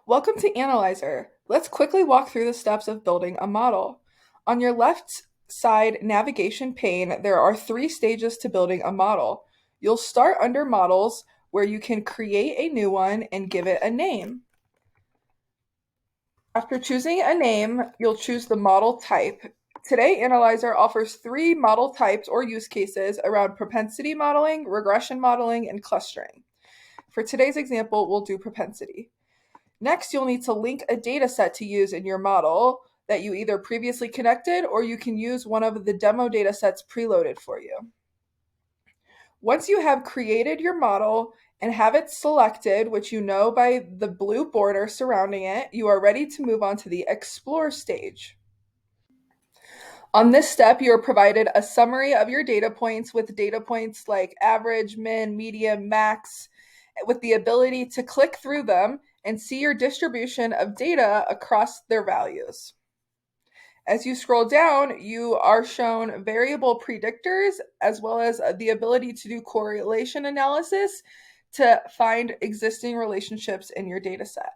Welcome to Analyzr. Let's quickly walk through the steps of building a model. On your left side navigation pane, there are three stages to building a model. You'll start under Models, where you can create a new one and give it a name. After choosing a name, you'll choose the model type. Today, Analyzr offers three model types or use cases around propensity modeling, regression modeling, and clustering. For today's example, we'll do propensity. Next, you'll need to link a data set to use in your model that you either previously connected or you can use one of the demo data sets preloaded for you. Once you have created your model and have it selected, which you know by the blue border surrounding it, you are ready to move on to the Explore stage. On this step, you are provided a summary of your data points with data points like average, min, median, max, with the ability to click through them and see your distribution of data across their values. As you scroll down, you are shown variable predictors as well as the ability to do correlation analysis to find existing relationships in your data set.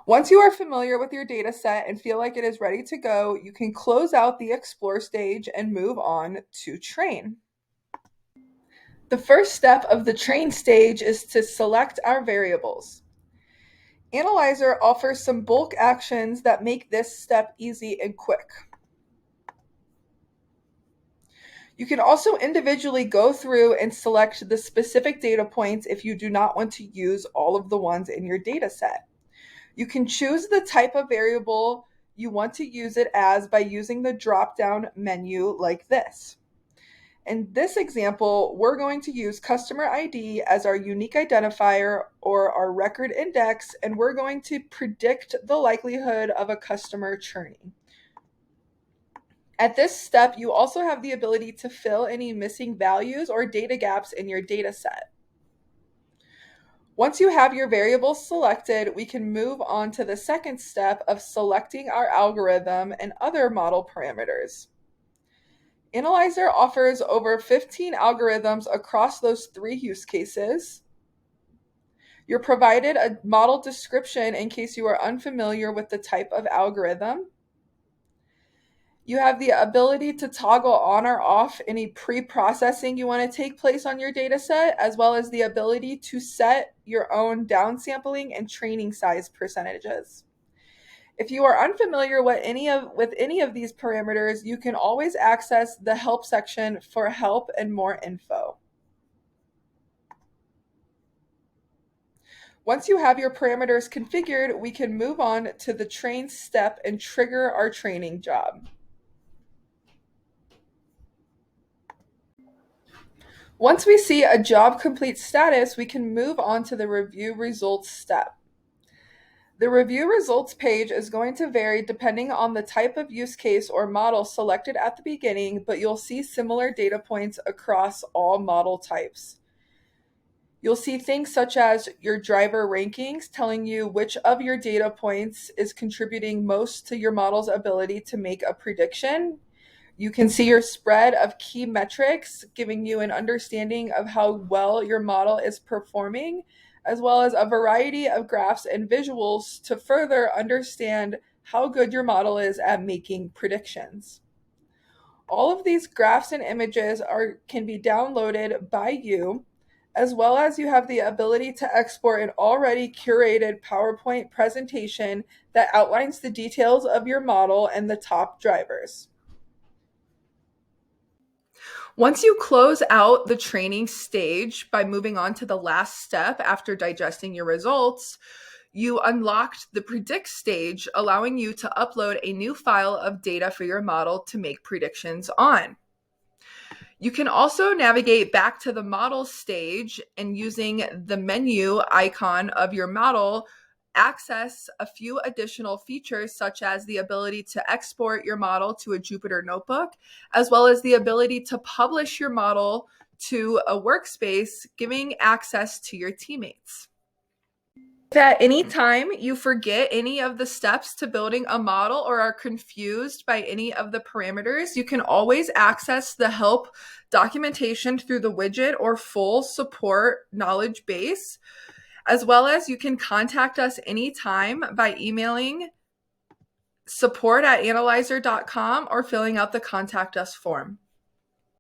Once you are familiar with your data set and feel like it is ready to go, you can close out the Explore stage and move on to Train. The first step of the Train stage is to select our variables. Analyzr offers some bulk actions that make this step easy and quick. You can also individually go through and select the specific data points if you do not want to use all of the ones in your data set. You can choose the type of variable you want to use it as by using the drop-down menu like this. In this example, we're going to use customer ID as our unique identifier or our record index, and we're going to predict the likelihood of a customer churning. At this step, you also have the ability to fill any missing values or data gaps in your data set. Once you have your variables selected, we can move on to the second step of selecting our algorithm and other model parameters. Analyzr offers over 15 algorithms across those three use cases. You're provided a model description in case you are unfamiliar with the type of algorithm. You have the ability to toggle on or off any pre-processing you want to take place on your data set, as well as the ability to set your own downsampling and training size percentages. If you are unfamiliar with any of these parameters, you can always access the help section for help and more info. Once you have your parameters configured, we can move on to the train step and trigger our training job. Once we see a job complete status, we can move on to the review results step. The review results page is going to vary depending on the type of use case or model selected at the beginning, but you'll see similar data points across all model types. You'll see things such as your driver rankings telling you which of your data points is contributing most to your model's ability to make a prediction. You can see your spread of key metrics, giving you an understanding of how well your model is performing, as well as a variety of graphs and visuals to further understand how good your model is at making predictions. All of these graphs and images can be downloaded by you, as well as you have the ability to export an already curated PowerPoint presentation that outlines the details of your model and the top drivers. Once you close out the training stage by moving on to the last step after digesting your results, you unlocked the predict stage, allowing you to upload a new file of data for your model to make predictions on. You can also navigate back to the model stage and using the menu icon of your model, access a few additional features such as the ability to export your model to a Jupyter notebook, as well as the ability to publish your model to a workspace, giving access to your teammates. If at any time you forget any of the steps to building a model or are confused by any of the parameters, you can always access the help documentation through the widget or full support knowledge base. As well as you can contact us anytime by emailing support@analyzr.com or filling out the contact us form.